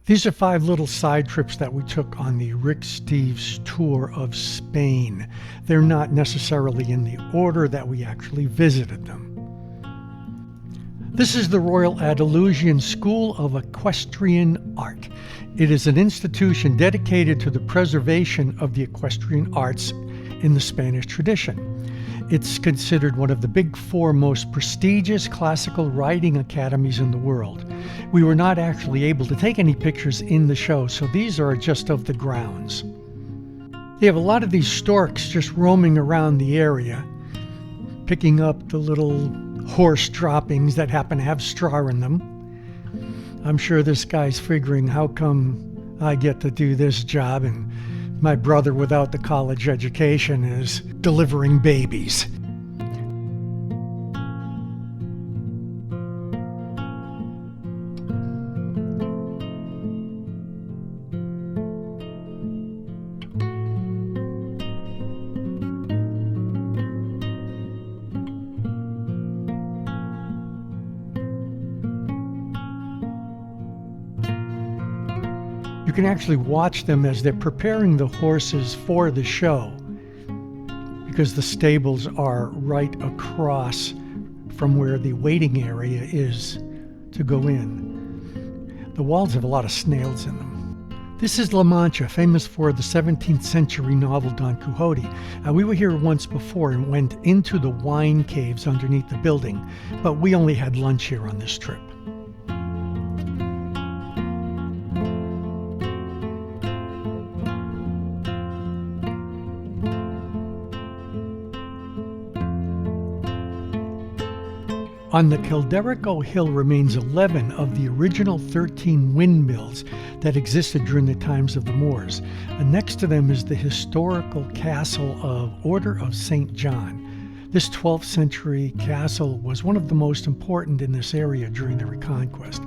These are 5 little side trips that we took on the Rick Steves tour of Spain. They're not necessarily in the order that we actually visited them. This is the Royal Andalusian School of Equestrian Art. It is an institution dedicated to the preservation of the equestrian arts in the Spanish tradition. It's considered one of the big 4 most prestigious classical riding academies in the world. We were not actually able to take any pictures in the show, so these are just of the grounds. They have a lot of these storks just roaming around the area, picking up the little horse droppings that happen to have straw in them. I'm sure this guy's figuring, how come I get to do this job and my brother without the college education is delivering babies? You can actually watch them as they're preparing the horses for the show, because the stables are right across from where the waiting area is to go in. The walls have a lot of snails in them. This is LaMancha, famous for the 17th century novel Don Quixote. We were here once before and went into the wine caves underneath the building, but we only had lunch here on this trip. On the Calderico hill remains 11 of the original 13 windmills that existed during the times of the Moors. And next to them is the historical castle of Order of St. John. This 12th century castle was one of the most important in this area during the Reconquest.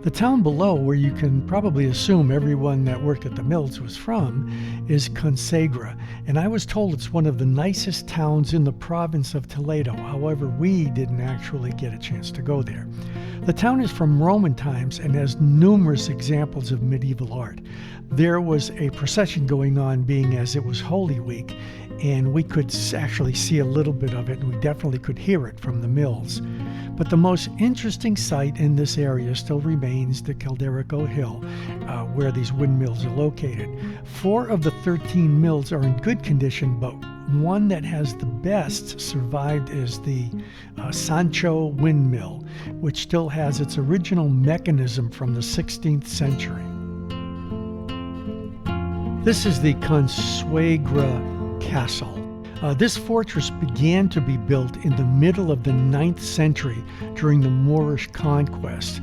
The town below, where you can probably assume everyone that worked at the mills was from, is Consuegra, and I was told it's one of the nicest towns in the province of Toledo. However, we didn't actually get a chance to go there. The town is from Roman times and has numerous examples of medieval art. There was a procession going on, being as it was Holy Week, and we could actually see a little bit of it, and we definitely could hear it from the mills. But the most interesting site in this area still remains the Calderico Hill, where these windmills are located. 4 of the 13 mills are in good condition, but one that has the best survived is the Sancho windmill, which still has its original mechanism from the 16th century. This is the Consuegra Castle. This fortress began to be built in the middle of the 9th century during the Moorish conquest,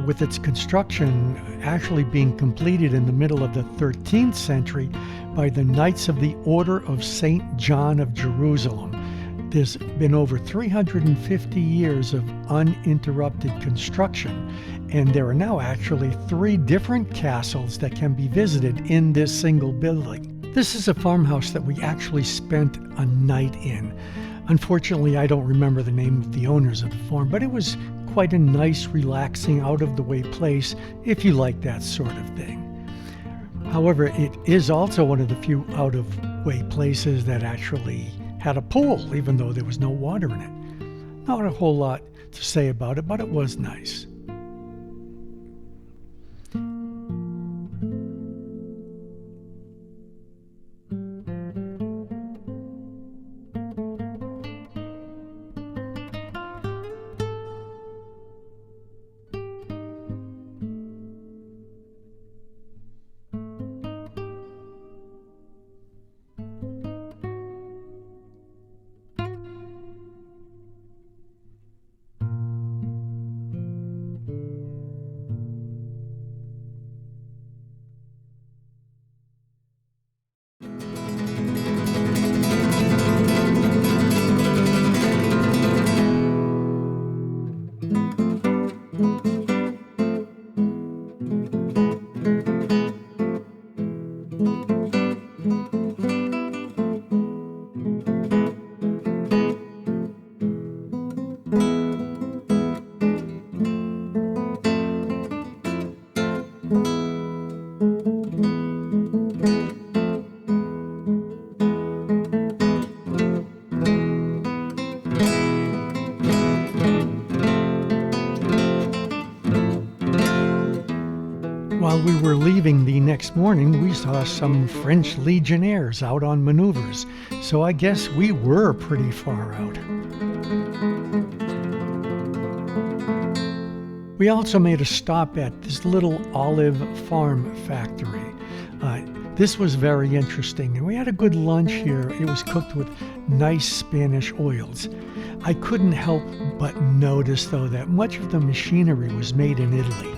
with its construction actually being completed in the middle of the 13th century by the Knights of the Order of St. John of Jerusalem. There's been over 350 years of uninterrupted construction, and there are now actually 3 different castles that can be visited in this single building. This is a farmhouse that we actually spent a night in. Unfortunately, I don't remember the name of the owners of the farm, but it was quite a nice, relaxing, out-of-the-way place if you like that sort of thing. However, it is also one of the few out-of-way places that actually had a pool, even though there was no water in it. Not a whole lot to say about it, but it was nice. While we were leaving the next morning, we saw some French legionnaires out on maneuvers, so I guess we were pretty far out. We also made a stop at this little olive farm factory. This was very interesting, and we had a good lunch here. It was cooked with nice Spanish oils. I couldn't help but notice, though, that much of the machinery was made in Italy.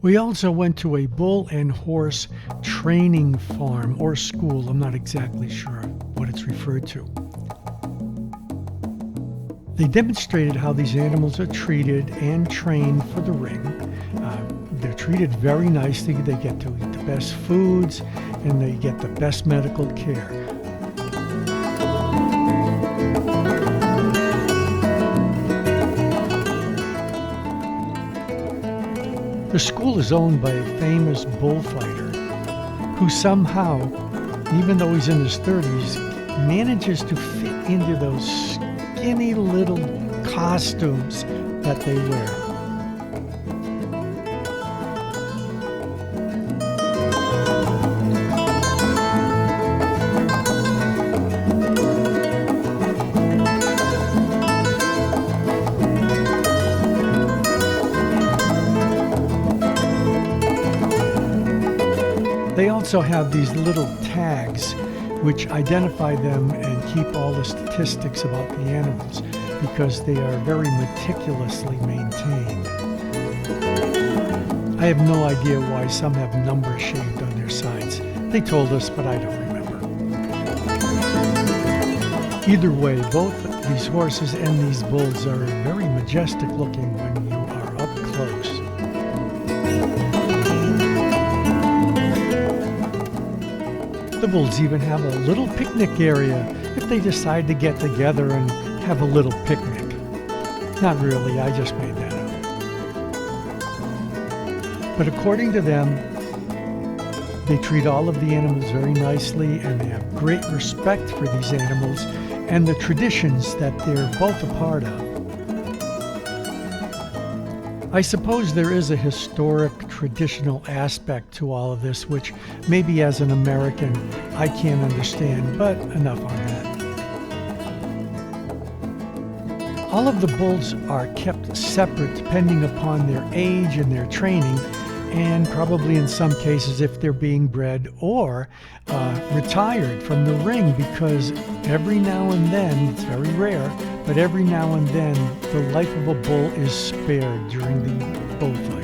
We also went to a bull and horse training farm or school. I'm not exactly sure what it's referred to. They demonstrated how these animals are treated and trained for the ring. They're treated very nicely. They get to eat the best foods and they get the best medical care. The school is owned by a famous bullfighter who somehow, even though he's in his 30s, manages to fit into those skinny little costumes that they wear. They also have these little tags which identify them and keep all the statistics about the animals because they are very meticulously maintained. I have no idea why some have numbers shaved on their sides. They told us, but I don't remember. Either way, both these horses and these bulls are very majestic looking when you are up close. The bulls even have a little picnic area if they decide to get together and have a little picnic. Not really, I just made that up. But according to them, they treat all of the animals very nicely and they have great respect for these animals and the traditions that they're both a part of. I suppose there is a historic, traditional aspect to all of this, which maybe as an American I can't understand, but enough on that. All of the bulls are kept separate depending upon their age and their training, and probably in some cases if they're being bred or retired from the ring, because every now and then, it's very rare, but every now and then the life of a bull is spared during the bullfight.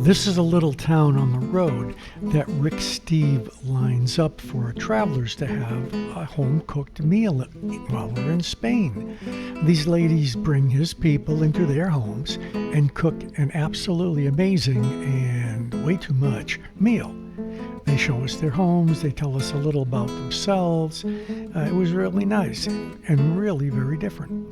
This is a little town on the road that Rick Steve lines up for travelers to have a home-cooked meal while we're in Spain. These ladies bring his people into their homes and cook an absolutely amazing and way too much meal. They show us their homes, they tell us a little about themselves. It was really nice and really very different.